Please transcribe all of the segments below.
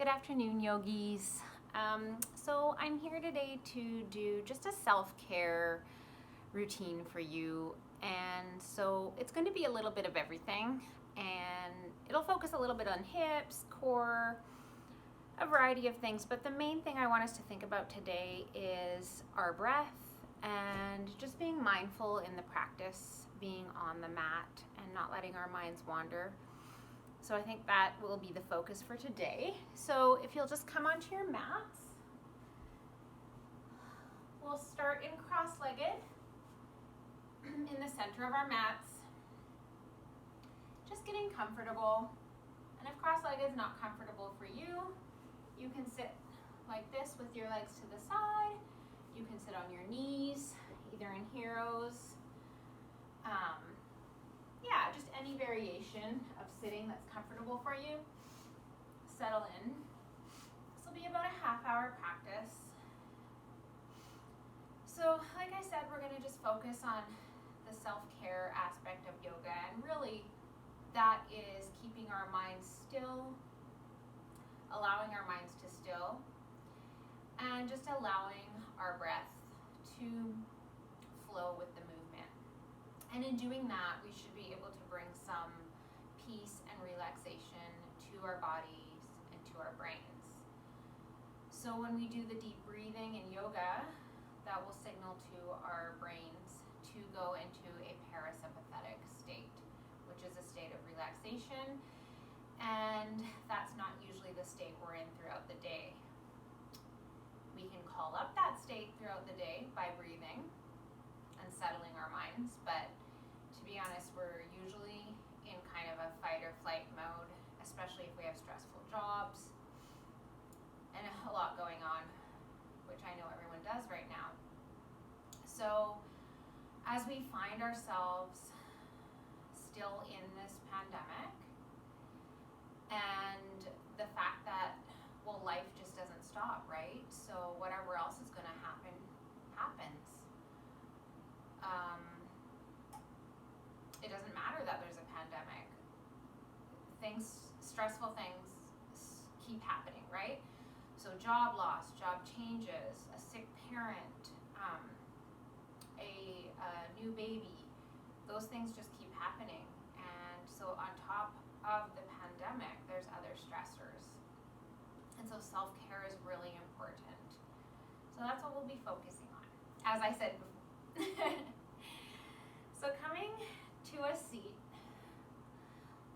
Good afternoon, yogis. So I'm here today to do just a self-care routine for you. And so it's going to be a little bit of everything, and it'll focus a little bit on hips, core, a variety of things. But the main thing I want us to think about today is our breath and just being mindful in the practice, being on the mat and not letting our minds wander. So I think that will be the focus for today. So if you'll just come onto your mats, we'll start in cross-legged in the center of our mats, just getting comfortable. And if cross-legged is not comfortable for you, you can sit like this with your legs to the side. You can sit on your knees, either in heroes. Just any variation of sitting that's comfortable for you. Settle in. This will be about a half-hour practice. So, like I said, we're going to just focus on the self-care aspect of yoga, and really that is keeping our minds still, allowing our minds to still, and just allowing our breath to flow with the movement. And in doing that, we should be able to bring some peace and relaxation to our bodies and to our brains. So when we do the deep breathing in yoga, that will signal to our brains to go into a parasympathetic state, which is a state of relaxation, and that's not usually the state we're in throughout the day. We can call up that state throughout the day by breathing and settling our minds, but to be honest, we're usually in kind of a fight or flight mode, especially if we have stressful jobs and a lot going on, which I know everyone does right now. So as we find ourselves still in this pandemic, and the fact that, well, life just doesn't stop, right? So whatever else is going to happen, happens. It doesn't matter that there's a pandemic. Stressful things keep happening, right? So job loss, job changes, a sick parent, a new baby, those things just keep happening. And so on top of the pandemic, there's other stressors. And so self-care is really important. So that's what we'll be focusing on, as I said before. So coming to a seat,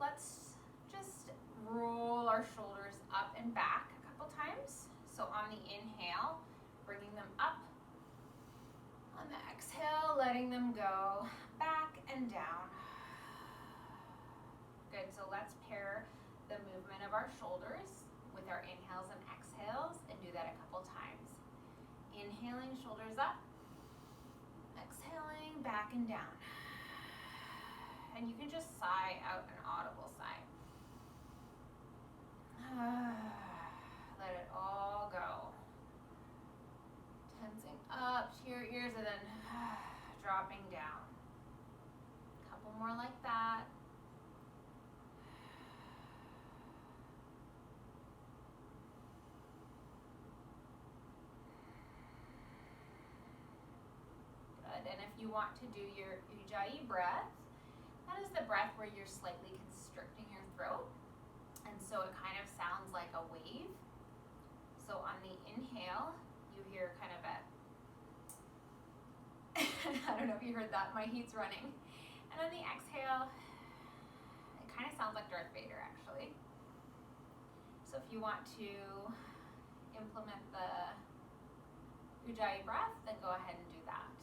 let's just roll our shoulders up and back a couple times. So on the inhale, bringing them up. On the exhale, letting them go back and down. Good, so let's pair the movement of our shoulders with our inhales and exhales, and do that a couple times. Inhaling, shoulders up. Exhaling, back and down. And you can just sigh out an audible sigh. Let it all go. Tensing up to your ears and then dropping down. A couple more like that. Good, and if you want to do your Ujjayi Breath, that is the breath where you're slightly constricting your throat, and so it kind of sounds like a wave. So on the inhale, you hear kind of a I don't know if you heard that, my heat's running. And on the exhale, it kind of sounds like Darth Vader, actually. So if you want to implement the Ujjayi Breath, then go ahead and do that.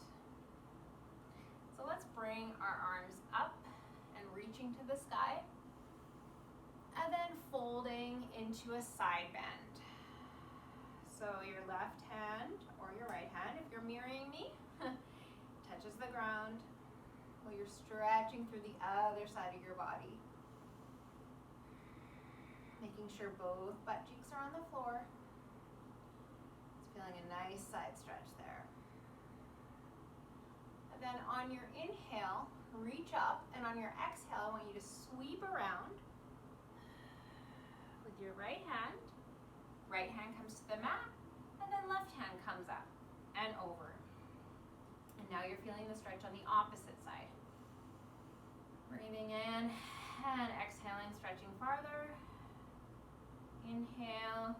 So let's bring our arms up and reaching to the sky, and then folding into a side bend. So your left hand or your right hand, if you're mirroring me, touches the ground while you're stretching through the other side of your body. Making sure both butt cheeks are on the floor. It's feeling a nice side stretch there. And then on your inhale, reach up, and on your exhale, I want you to sweep around with your right hand Right hand comes to the mat, and then left hand comes up and over. And now you're feeling the stretch on the opposite side. Breathing in and exhaling, stretching farther. Inhale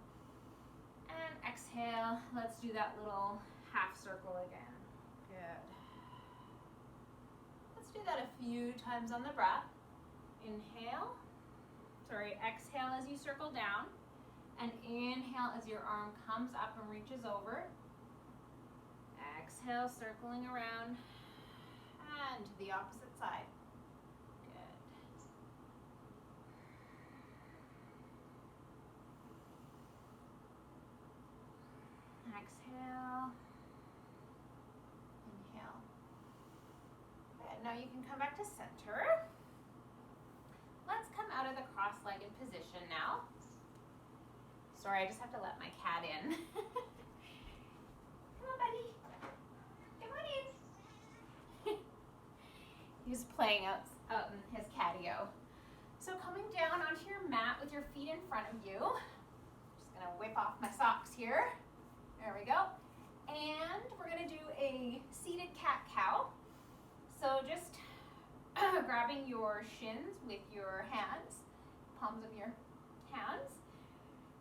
and exhale. Let's do that little half circle again. Good. Let's do that a few times on the breath. Exhale as you circle down, and inhale as your arm comes up and reaches over. Exhale, circling around, and to the opposite side. Good. Exhale. Inhale. Good. Now you can come back to center. Let's come out of the cross-legged position now. Sorry, I just have to let my cat in. Come on, buddy. Come on in. He's playing out in his catio. So coming down onto your mat with your feet in front of you. Just gonna whip off my socks here. There we go. And we're gonna do a seated cat-cow. So just grabbing your shins with your hands, palms of your hands,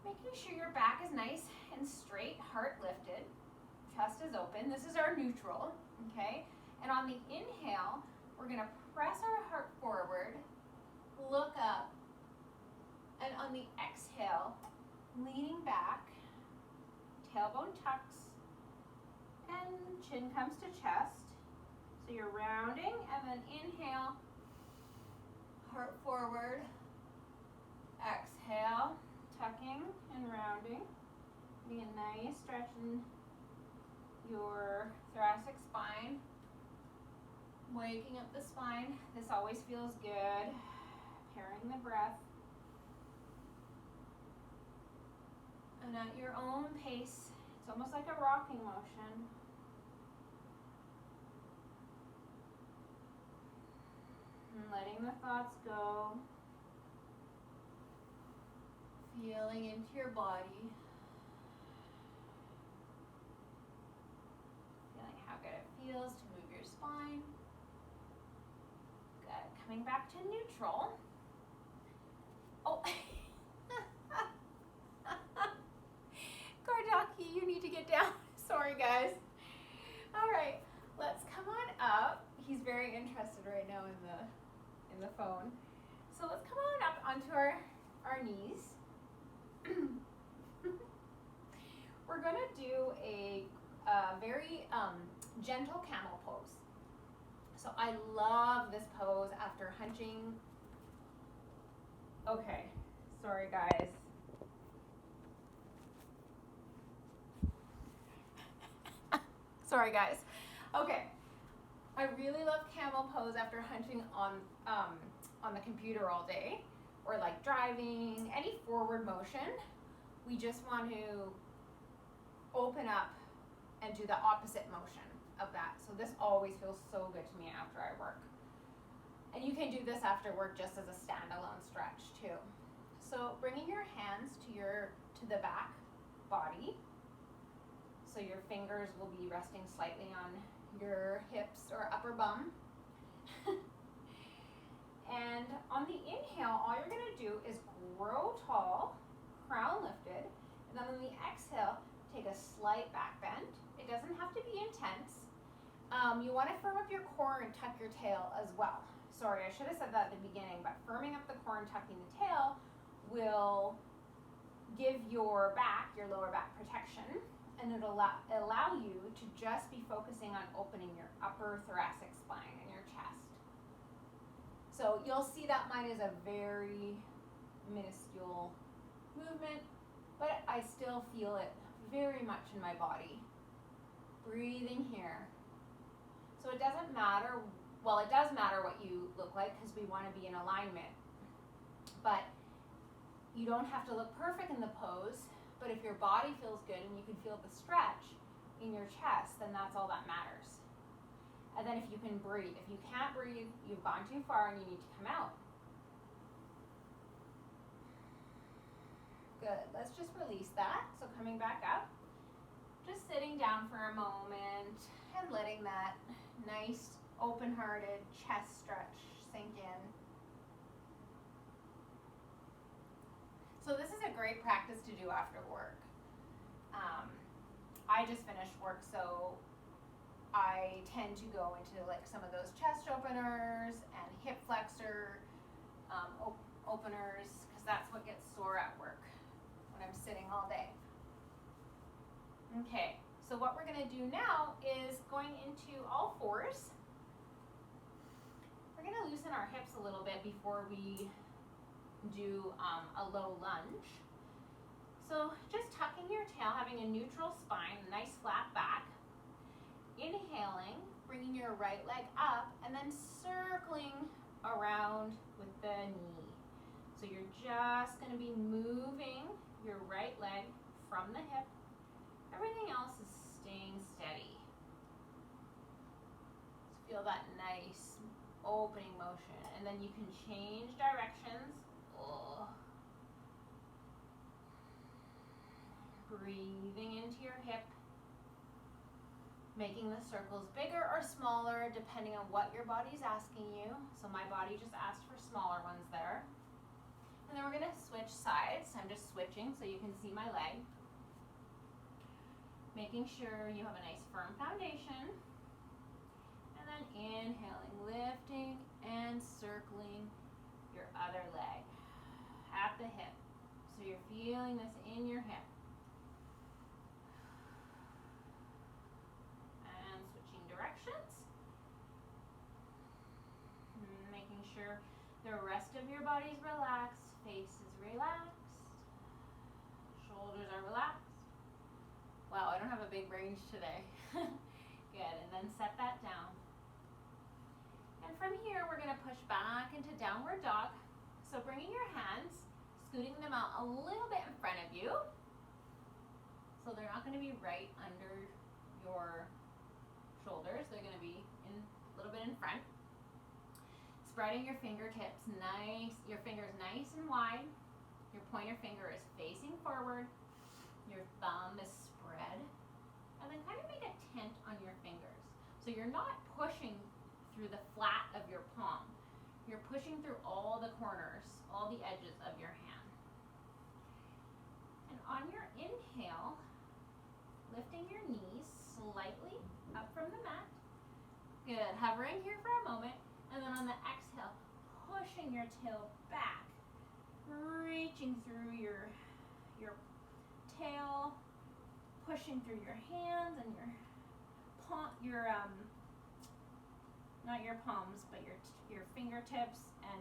making sure your back is nice and straight, heart lifted, chest is open. This is our neutral, okay? And on the inhale, we're gonna press our heart forward, look up, and on the exhale, leaning back, tailbone tucks, and chin comes to chest. So you're rounding, and then inhale, heart forward, exhale, tucking and rounding. Getting a nice stretch in your thoracic spine. Waking up the spine. This always feels good. Pairing the breath. And at your own pace, it's almost like a rocking motion. And letting the thoughts go. Feeling into your body. Feeling how good it feels to move your spine. Good. Coming back to neutral. Oh. Gardocky, you need to get down. Sorry, guys. All right, let's come on up. He's very interested right now in the phone. So let's come on up onto our knees. We're gonna do a very gentle camel pose. So I love this pose after hunching. Okay, sorry guys. Sorry guys. Okay, I really love camel pose after hunching on the computer all day, or like driving, any forward motion. We just want to open up and do the opposite motion of that. So this always feels so good to me after I work. And you can do this after work just as a standalone stretch too. So bringing your hands to the back body. So your fingers will be resting slightly on your hips or upper bum. And on the inhale, all you're gonna do is grow tall, crown lifted, and then on the exhale, take a slight back bend. It doesn't have to be intense. You wanna firm up your core and tuck your tail as well. Sorry, I should have said that at the beginning, but firming up the core and tucking the tail will give your back, your lower back protection, and it'll allow you to just be focusing on opening your upper thoracic spine and your chest. So you'll see that mine is a very minuscule movement, but I still feel it very much in my body. Breathing here. So it doesn't matter, well, it does matter what you look like because we want to be in alignment, but you don't have to look perfect in the pose. But if your body feels good and you can feel the stretch in your chest, then that's all that matters. And then if you can breathe. If you can't breathe, you've gone too far and you need to come out. Good. Let's just release that. So coming back up, just sitting down for a moment and letting that nice open-hearted chest stretch sink in. So this is a great practice to do after work. I just finished work, so I tend to go into like some of those chest openers and hip flexor openers, because that's what gets sore at work when I'm sitting all day. Okay, so what we're going to do now is going into all fours. We're going to loosen our hips a little bit before we do a low lunge. So just tucking your tail, having a neutral spine, a nice flat back. Inhaling, bringing your right leg up, and then circling around with the knee. So you're just going to be moving your right leg from the hip. Everything else is staying steady. Just feel that nice opening motion, and then you can change directions. Oh. Breathing into your hip, making the circles bigger or smaller depending on what your body's asking you. So my body just asked for smaller ones there. And then we're going to switch sides. I'm just switching so you can see my leg. Making sure you have a nice firm foundation. And then inhaling, lifting and circling your other leg at the hip. So you're feeling this in your hip. And switching directions. Making sure the rest of your body's relaxed, face is relaxed, shoulders are relaxed. Wow, I don't have a big range today. Good, and then set that down. And from here, we're going to push back into downward dog. So bringing your hands, scooting them out a little bit in front of you. So they're not going to be right under your shoulders. They're going to be a little bit in front. Spreading your fingertips nice, your fingers nice and wide. Your pointer finger is facing forward. Your thumb is spread. And then kind of make a tent on your fingers. So you're not pushing through the flat of your palm. You're pushing through all the corners, all the edges of your hand. And on your inhale, lifting your knees slightly up from the mat. Good, hovering here for a moment. And then on the exhale, pushing your tail back, reaching through your tail, pushing through your hands and not your palms, but your fingertips and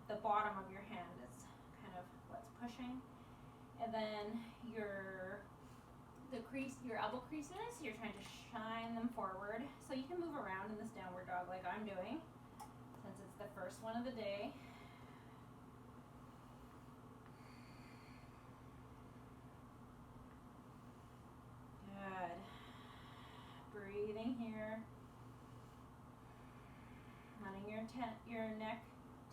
the bottom of your hand is kind of what's pushing. And then your elbow creases, you're trying to shine them forward. So you can move around in this downward dog like I'm doing, since it's the first one of the day. Good. Breathing here. Letting your neck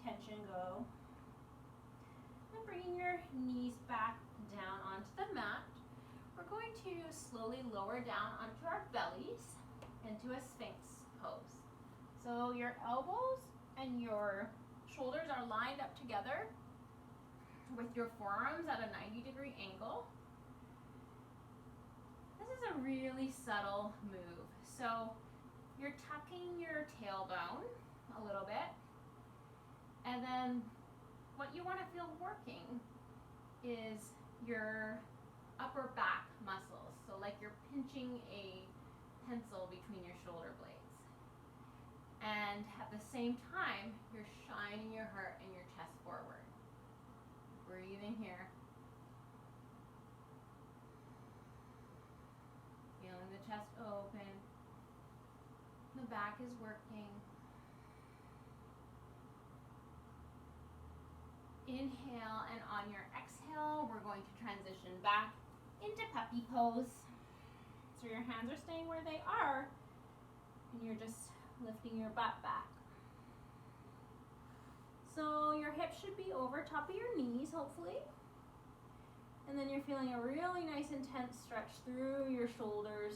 tension go. And bringing your knees back down onto the mat. We're going to slowly lower down onto our bellies into a Sphinx pose. So your elbows and your shoulders are lined up together with your forearms at a 90-degree angle. This is a really subtle move. So you're tucking your tailbone a little bit, and then what you want to feel working is your upper back muscles. So like you're pinching a pencil between your shoulder blades. And at the same time, you're shining your heart and your chest forward. Breathing here. Feeling the chest open. The back is working. Inhale, and on your exhale, we're going to transition back into puppy pose. So your hands are staying where they are, and you're just lifting your butt back. So your hips should be over top of your knees, hopefully. And then you're feeling a really nice intense stretch through your shoulders,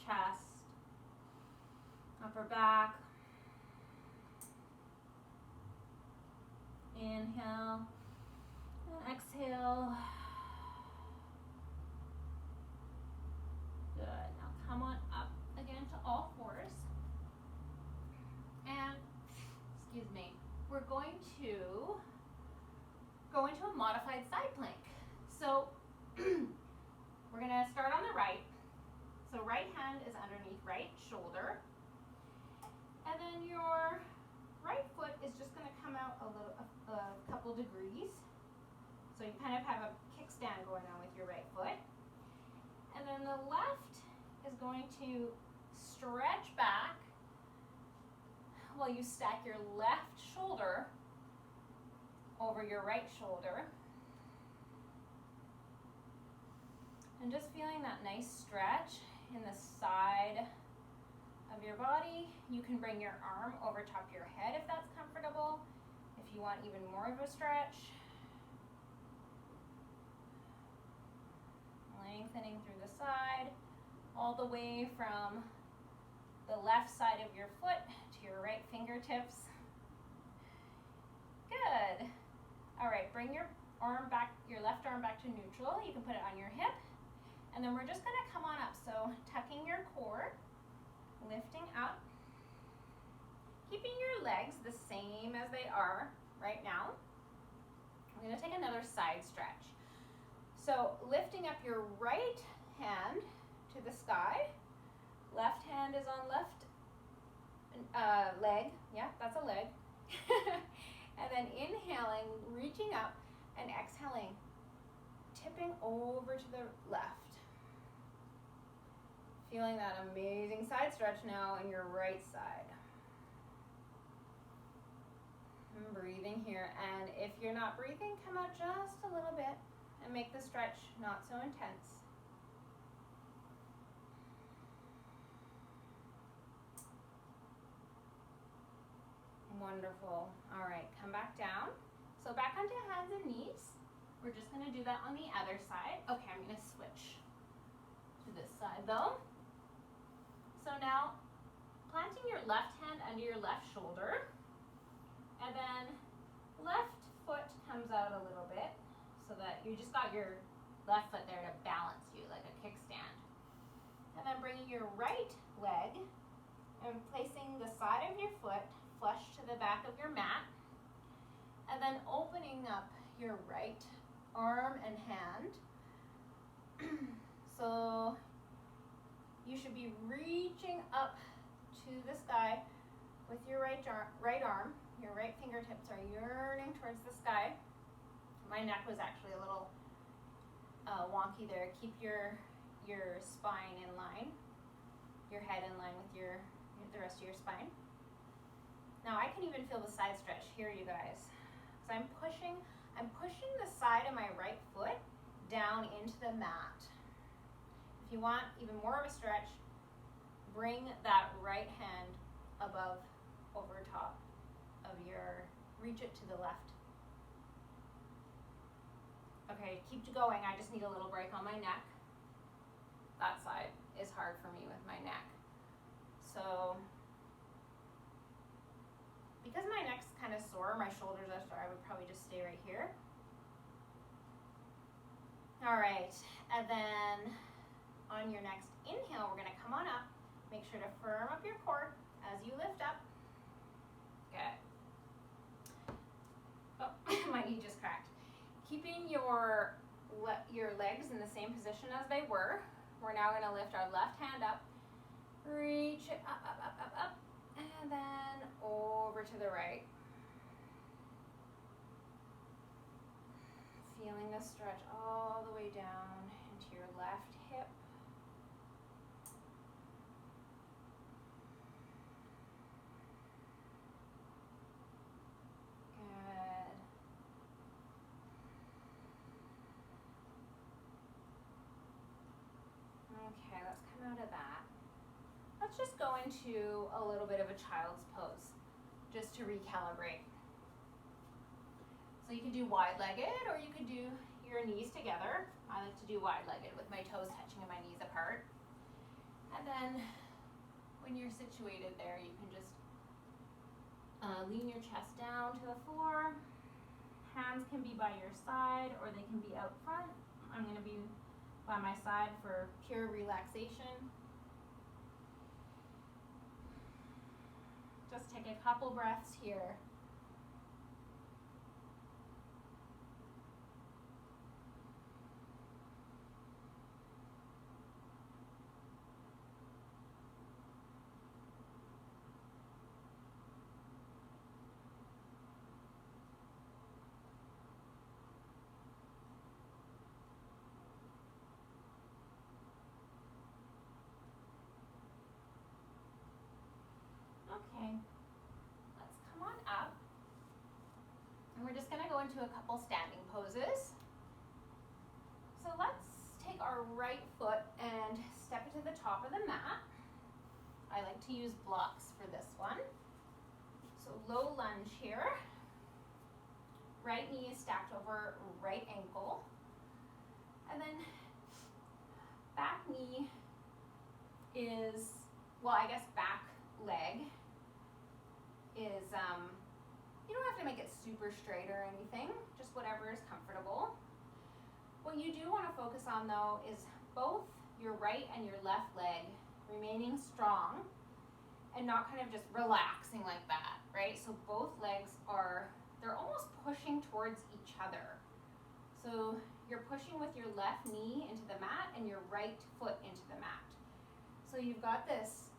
chest, upper back. Inhale and exhale. Good. Now come on up again to all fours. And, excuse me, we're going to go into a modified side plank. So we're going to start on the right. So right hand is underneath right shoulder. And then your right foot is just going to come out a couple degrees. So you kind of have a kickstand going on with your right foot. And then the left is going to stretch back while you stack your left shoulder over your right shoulder. And just feeling that nice stretch in the side of your body. You can bring your arm over top of your head if that's comfortable. If you want even more of a stretch. Lengthening through the side, all the way from the left side of your foot to your right fingertips. Good. All right, bring your arm back, your left arm back to neutral. You can put it on your hip. And then we're just gonna come on up. So tucking your core, lifting up, keeping your legs the same as they are right now. I'm gonna take another side stretch. So lifting up your right hand to the sky, left hand is on left leg, yeah, that's a leg. And then inhaling, reaching up, and exhaling, tipping over to the left. Feeling that amazing side stretch now in your right side. And breathing here, and if you're not breathing, come out just a little bit and make the stretch not so intense. Wonderful. All right, come back down. So back onto hands and knees. We're just gonna do that on the other side. Okay, I'm gonna switch to this side though. So now, planting your left hand under your left shoulder, and then left foot comes out a little bit so that you just got your left foot there to balance you like a kickstand. And then bringing your right leg and placing the side of your foot flush to the back of your mat, and then opening up your right arm and hand. So you should be reaching up to the sky with your right arm. Your right fingertips are yearning towards the sky. My neck was actually a little wonky there. Keep your spine in line, your head in line with the rest of your spine. Now I can even feel the side stretch here, you guys. So I'm pushing the side of my right foot down into the mat. If you want even more of a stretch, bring that right hand above, over top of reach it to the left. Okay, keep going. I just need a little break on my neck. That side is hard for me with my neck. So, because my neck's kind of sore, my shoulders are sore, I would probably just stay right here. All right, and then on your next inhale, we're gonna come on up. Make sure to firm up your core as you lift up. Good. Oh, my knee just cracked. Keeping your legs in the same position as they were, we're now gonna lift our left hand up, reach it up, up, up, up, up, and then over to the right. Feeling the stretch all the way down into your left hip. Good. Okay, let's come out of that. Let's just go into a little bit of a child's pose, just to recalibrate. So you can do wide-legged, or you could do your knees together. I like to do wide-legged with my toes touching and my knees apart. And then when you're situated there, you can just lean your chest down to the floor. Hands can be by your side or they can be out front. I'm going to be by my side for pure relaxation. Just take a couple breaths here. Okay, let's come on up. And we're just going to go into a couple standing poses. So let's take our right foot and step it to the top of the mat. I like to use blocks for this one. So low lunge here. Right knee is stacked over right ankle. And then back knee is, well, I guess back leg is, you don't have to make it super straight or anything, just whatever is comfortable. What you do want to focus on though is both your right and your left leg remaining strong and not kind of just relaxing like that, right? So both legs they're almost pushing towards each other. So you're pushing with your left knee into the mat and your right foot into the mat. So you've got this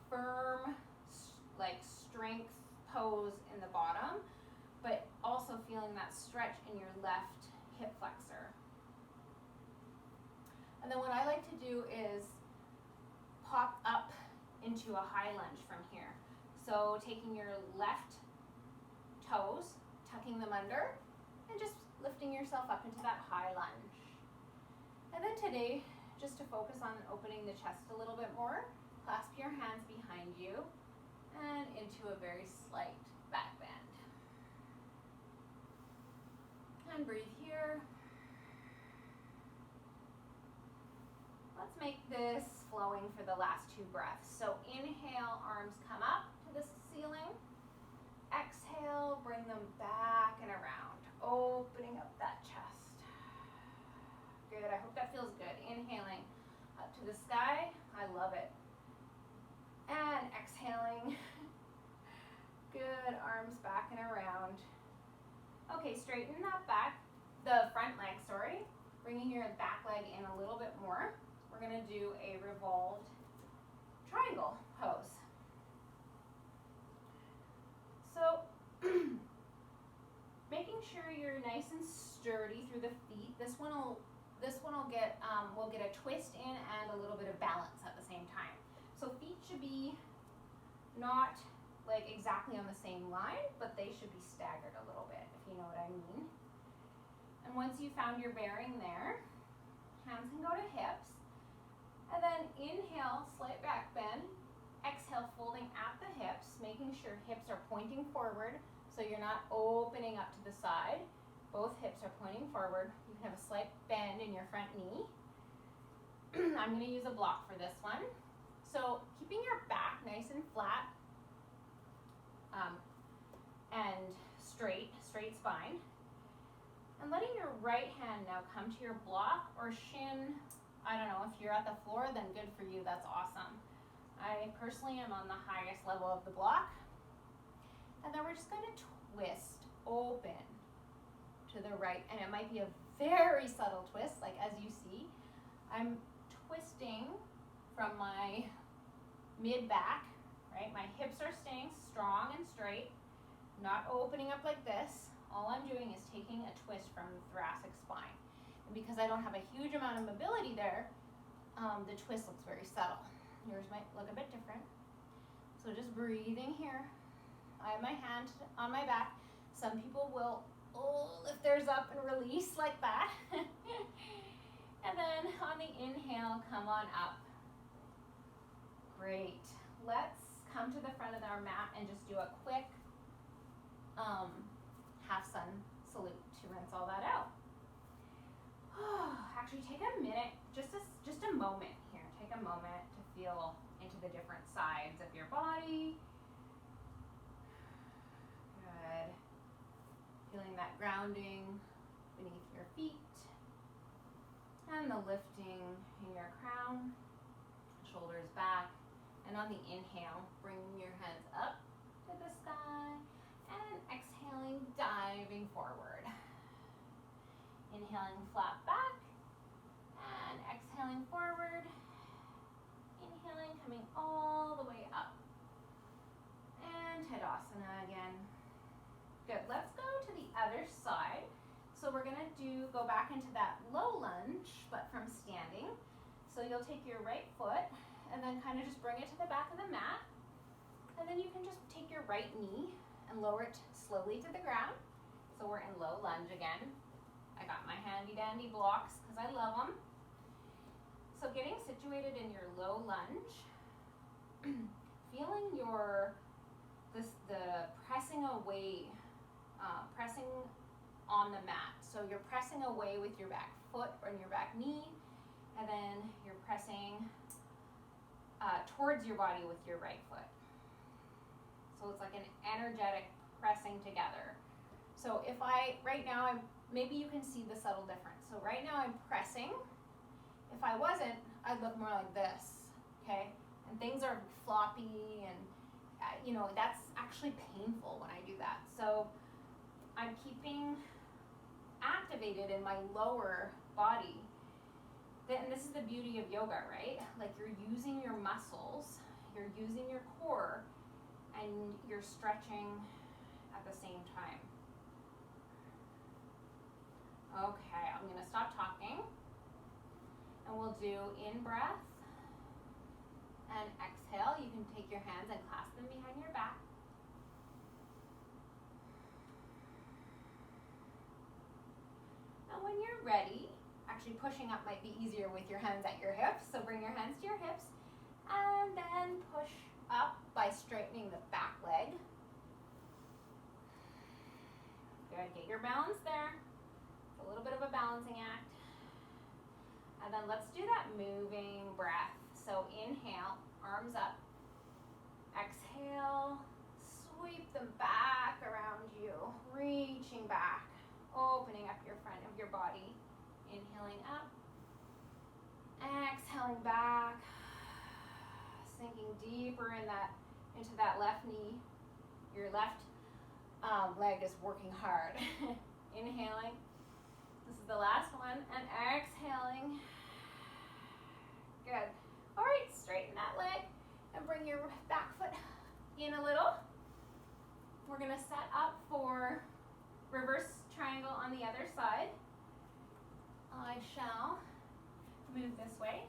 firm, like strength pose in the bottom, but also feeling that stretch in your left hip flexor. And then what I like to do is pop up into a high lunge from here. So taking your left toes, tucking them under, and just lifting yourself up into that high lunge. And then today, just to focus on opening the chest a little bit more, clasp your hands behind you and into a very slight back bend. And breathe here. Let's make this flowing for the last two breaths. So inhale, arms come up to the ceiling. Exhale, bring them back and around, opening up that chest. Good, I hope that feels good. Inhaling up to the sky, I love it. And exhaling. Good, arms back and around. Okay, straighten that back, the front leg, sorry. Bringing your back leg in a little bit more. We're gonna do a revolved triangle pose. So, making sure you're nice and sturdy through the feet. This one will get we'll get a twist in and a little bit of balance at the same time. So feet should be not like exactly on the same line, but they should be staggered a little bit, if you know what I mean. And once you found your bearing there, hands can go to hips. And then inhale, slight back bend. Exhale, folding at the hips, making sure hips are pointing forward so you're not opening up to the side. Both hips are pointing forward. You can have a slight bend in your front knee. I'm going to use a block for this one. So keeping your back nice and flat and straight spine. And letting your right hand now come to your block or shin. I don't know, if you're at the floor, then good for you, that's awesome. I personally am on the highest level of the block. And then we're just going to twist open to the right. And it might be a very subtle twist, like as you see. I'm twisting from my mid-back, right? My hips are staying strong and straight, not opening up like this. All I'm doing is taking a twist from the thoracic spine. And because I don't have a huge amount of mobility there, the twist looks very subtle. Yours might look a bit different. So just breathing here. I have my hand on my back. Some people will lift theirs up and release like that. And then on the inhale, come on up. Great. Let's come to the front of our mat and just do a quick half sun salute to rinse all that out. moment here. Take a moment to feel into the different sides of your body. Good. Feeling that grounding beneath your feet. And the lifting in your crown. Shoulders back. And on the inhale, bringing your hands up to the sky. And exhaling, diving forward. Inhaling, flat back. And exhaling forward. Inhaling, coming all the way up. And Tadasana again. Good, let's go to the other side. So we're gonna go back into that low lunge, but from standing. So you'll take your right foot and then kind of just bring it to the back of the mat. And then you can just take your right knee and lower it slowly to the ground. So we're in low lunge again. I got my handy dandy blocks because I love them. So getting situated in your low lunge, feeling the pressing away, pressing on the mat. So you're pressing away with your back foot or your back knee, and then you're pressing towards your body with your right foot. So it's like an energetic pressing together. So if right now, maybe you can see the subtle difference. So right now I'm pressing. If I wasn't, I'd look more like this, okay? And things are floppy and, that's actually painful when I do that. So I'm keeping activated in my lower body. And this is the beauty of yoga, right? Like you're using your muscles, you're using your core, and you're stretching at the same time. Okay, I'm gonna stop talking. And we'll do in-breath and exhale. You can take your hands and clasp them behind your back. And when you're ready, actually pushing up might be easier with your hands at your hips. So bring your hands to your hips and then push up by straightening the back leg. Good, get your balance there. It's a little bit of a balancing act. And then let's do that moving breath. So inhale, arms up. Exhale, sweep them back around you, reaching back, opening up your front of your body. Inhaling up, exhaling back, sinking deeper into that left knee. Your left leg is working hard. Inhaling. This is the last one, and exhaling. Good. All right, straighten that leg and bring your back foot in a little. We're gonna set up for reverse triangle on the other side. I shall move this way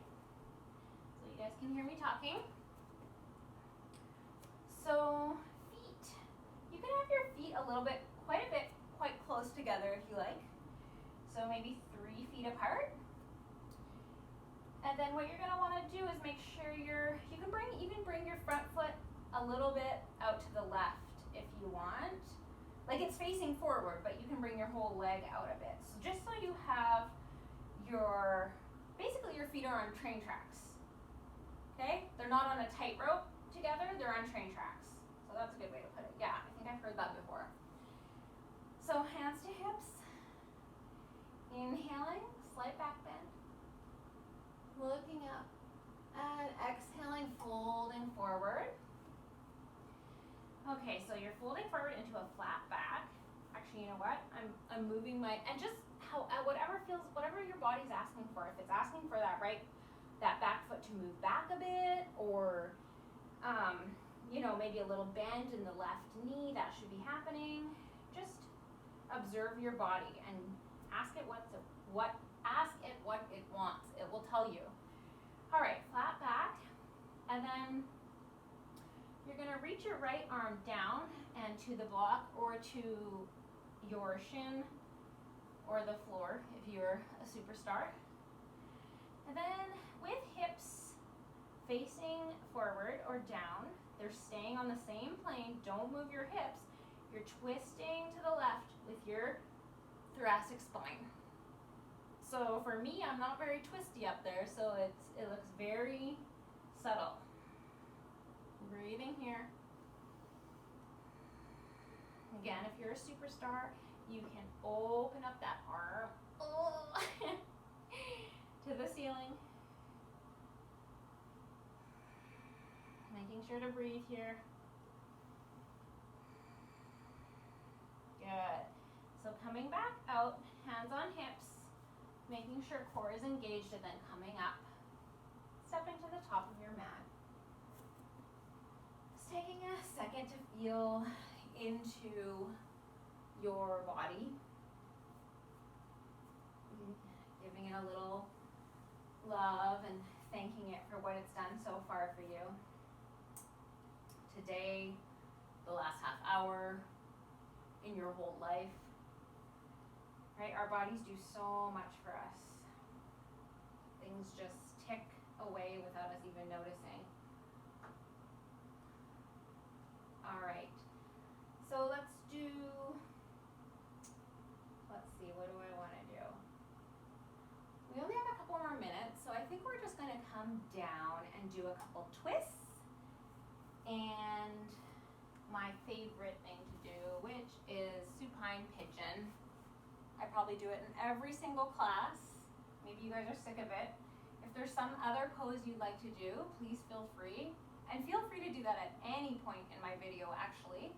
so you guys can hear me talking. So feet. You can have your feet quite close together if you like. So maybe 3 feet apart. And then what you're gonna wanna do is make sure you can bring your front foot a little bit out to the left if you want. Like it's facing forward, but you can bring your whole leg out a bit. So just so you have basically your feet are on train tracks, okay? They're not on a tightrope together, they're on train tracks. So that's a good way to put it. Yeah, I think I've heard that before. So hands to hips. Inhaling, slight back bend. Looking up. And exhaling, folding forward. Okay, so you're folding forward into a flat back. Actually, you know what? I'm moving and just whatever your body's asking for. If it's asking for that back foot to move back a bit, or maybe a little bend in the left knee, that should be happening. Just observe your body and ask it what it wants. It will tell you. All right, flat back, and then you're gonna reach your right arm down and to the block or to your shin or the floor if you're a superstar. And then with hips facing forward or down, they're staying on the same plane. Don't move your hips. You're twisting to the left with your thoracic spine. So for me, I'm not very twisty up there, so it looks very subtle. Breathing here. Again, if you're a superstar, you can open up that arm to the ceiling. Making sure to breathe here. Good. So coming back out, hands on hips, making sure core is engaged, and then coming up, stepping to the top of your mat. Just taking a second to feel into your body. Giving it a little love and thanking it for what it's done so far for you. Today, the last half hour, in your whole life. Right? Our bodies do so much for us. Things just tick away without us even noticing. All right. So let's see, what do I want to do? We only have a couple more minutes, so I think we're just going to come down and do a couple twists. And my favorite thing to do, which is supine pigeon. I probably do it in every single class. Maybe you guys are sick of it. If there's some other pose you'd like to do, please feel free. And feel free to do that at any point in my video, actually.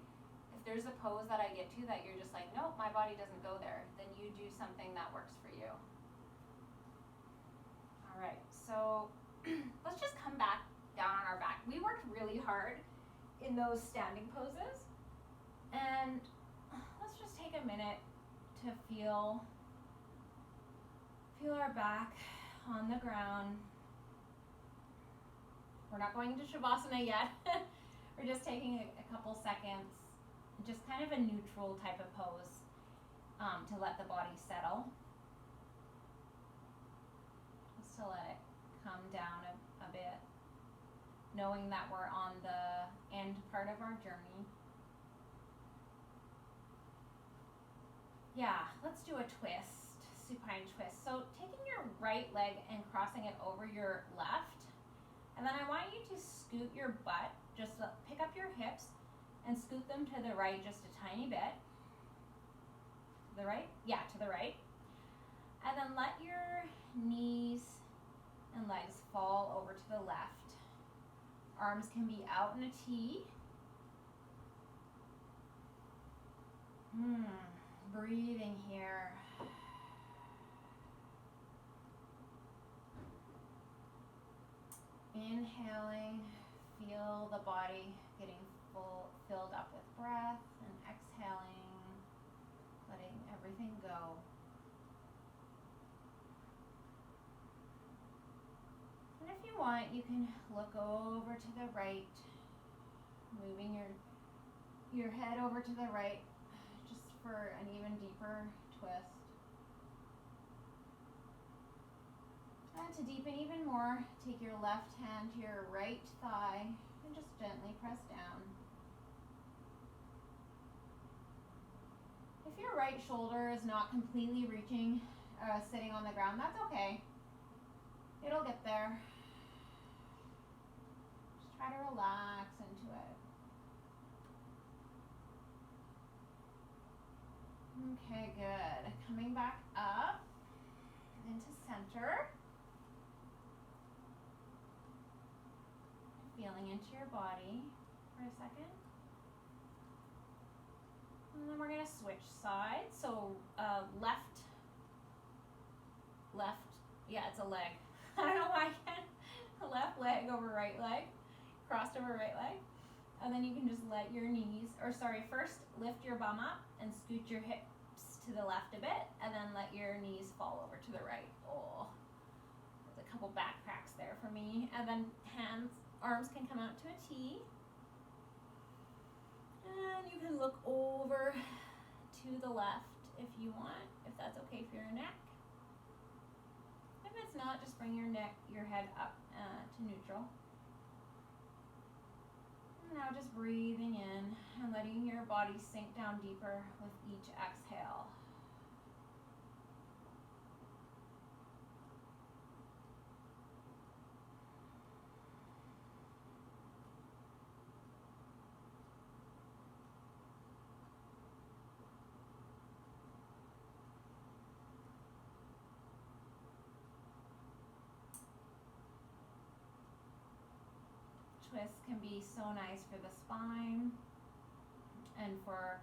If there's a pose that I get to that you're just like, nope, my body doesn't go there, then you do something that works for you. All right, so let's just come back down on our back. We worked really hard in those standing poses. And let's just take a minute to feel our back on the ground. We're not going into Shavasana yet. We're just taking a couple seconds, just kind of a neutral type of pose to let the body settle. Just to let it come down a bit, knowing that we're on the end part of our journey. Yeah, let's do a twist, supine twist. So taking your right leg and crossing it over your left, and then I want you to scoot your butt, just pick up your hips and scoot them to the right just a tiny bit. To the right? Yeah, to the right. And then let your knees and legs fall over to the left. Arms can be out in a T. Breathing here. Inhaling, feel the body getting filled up with breath, and exhaling, letting everything go. And if you want, you can look over to the right, moving your head over to the right, just for an even deeper twist. And to deepen even more, take your left hand to your right thigh and just gently press down. If your right shoulder is not completely reaching, sitting on the ground, that's okay. It'll get there. Just try to relax into it. Okay, good. Coming back up into center. Feeling into your body for a second. And then we're going to switch sides. So left, yeah, it's a leg. I don't know why I can't. Left leg over right leg, crossed over right leg. And then you can just let your knees, first lift your bum up and scoot your hips to the left a bit, and then let your knees fall over to the right. Oh, there's a couple back cracks there for me. And then arms can come out to a T. And you can look over to the left if you want, if that's okay for your neck. If it's not, just bring your head up to neutral. And now just breathing in and letting your body sink down deeper with each exhale. twists can be so nice for the spine and for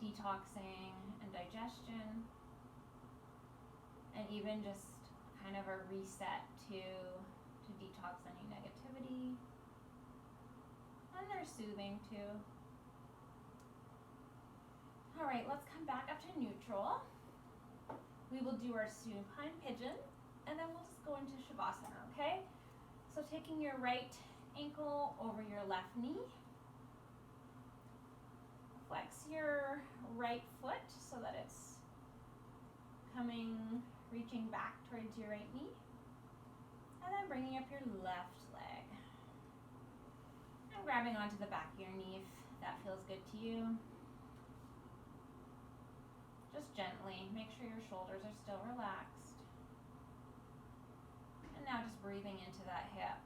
detoxing and digestion, and even just kind of a reset to detox any negativity. And they're soothing too. All right, let's come back up to neutral. We will do our supine pigeon, and then we'll just go into Shavasana, okay? So taking your right ankle over your left knee. Flex your right foot so that it's reaching back towards your right knee. And then bringing up your left leg. And grabbing onto the back of your knee if that feels good to you. Just gently, make sure your shoulders are still relaxed. And now just breathing into that hip.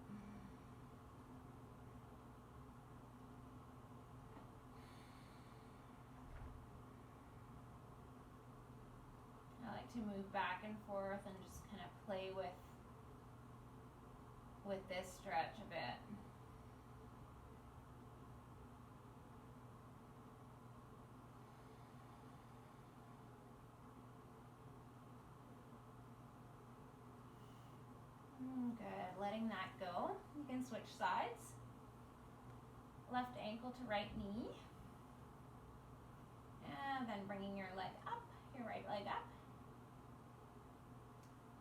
I like to move back and forth and just kind of play with this stretch a bit. Good, letting that go. You can switch sides. Left ankle to right knee. And then bringing your leg up, your right leg up.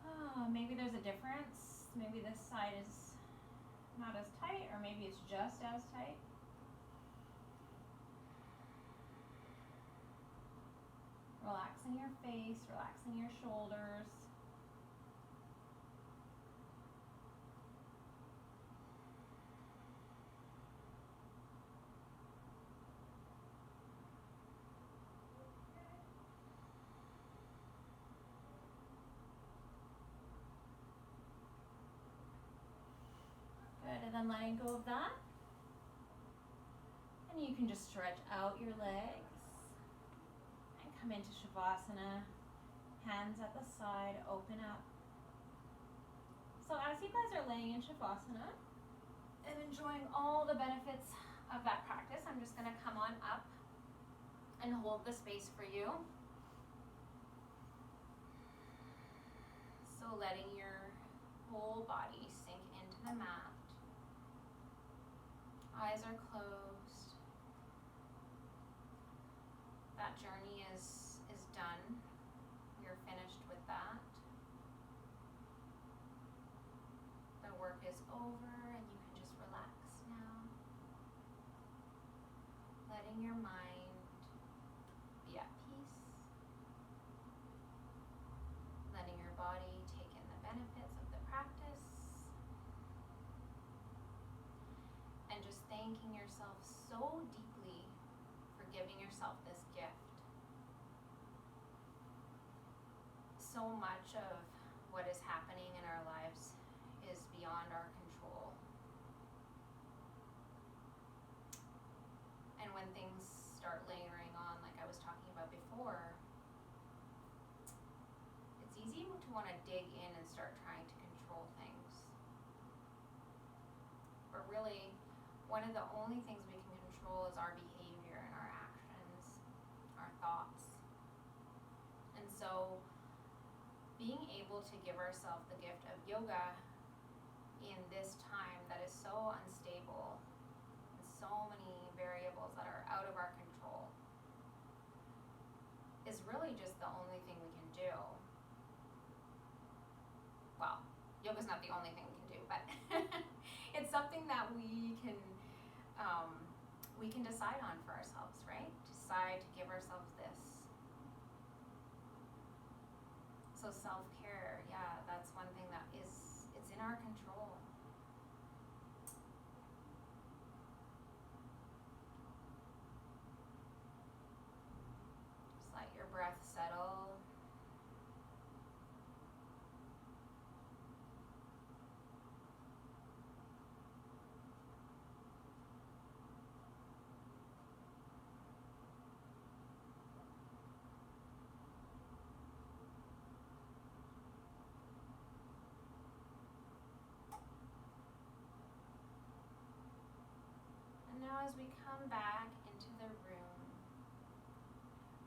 Oh, maybe there's a difference. Maybe this side is not as tight, or maybe it's just as tight. Relaxing your face, relaxing your shoulders. Good, and then letting go of that. And you can just stretch out your legs and come into Shavasana. Hands at the side, open up. So as you guys are laying in Shavasana and enjoying all the benefits of that practice, I'm just going to come on up and hold the space for you. So letting your whole body sink into the mat. Eyes are closed. That journey is done. You're finished with that. The work is over and you can just relax now. Letting your mind be at peace. Letting your body take in the benefits of the practice. And just thanking yourself so deeply for giving yourself this gift. So much of what is happening in our lives is beyond our control. And when things start layering on, like I was talking about before, it's easy to want to dig in and start trying to control things. But really, one of the only things we can control is our behavior and our actions, our thoughts. And so, being able to give ourselves the gift of yoga in this time that is so unstable, and so many variables that are out of our control, is really just the only thing we can do. Well, yoga's not the only thing we can do, but it's something that we can decide on for ourselves, right? Decide to give ourselves this. So self-care, yeah, that's one thing that it's in our control. Just let your breath settle. as we come back into the room,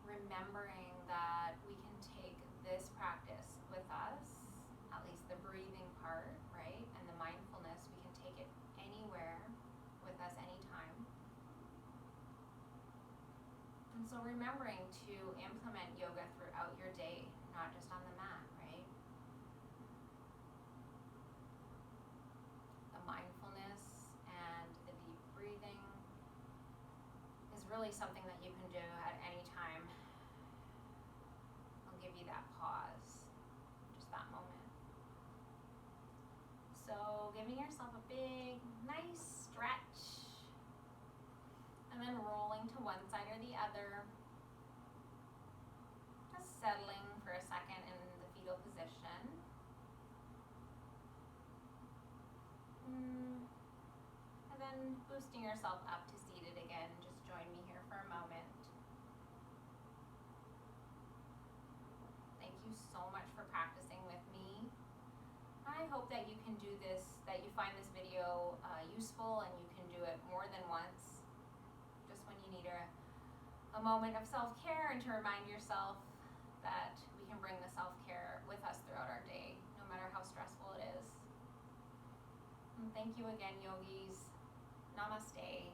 remembering that we can take this practice with us, at least the breathing part, right? And the mindfulness, we can take it anywhere with us anytime. And so remembering to implement yoga throughout your day, not just on the mat, right? The mindfulness and the deep breathing is really something that you can do at any time. I'll give you that pause, just that moment. So giving yourself a big, nice stretch, and then rolling to one side or the other. Just settling for a second in the fetal position. And then boosting yourself up to seated again. Just join me here for a moment. Thank you so much for practicing with me. I hope that you can do this, that you find this video useful and you can do it more than once. Just when you need a moment of self-care and to remind yourself that we can bring the self-care with us throughout our day, no matter how stressful it is. And thank you again, yogis. Namaste.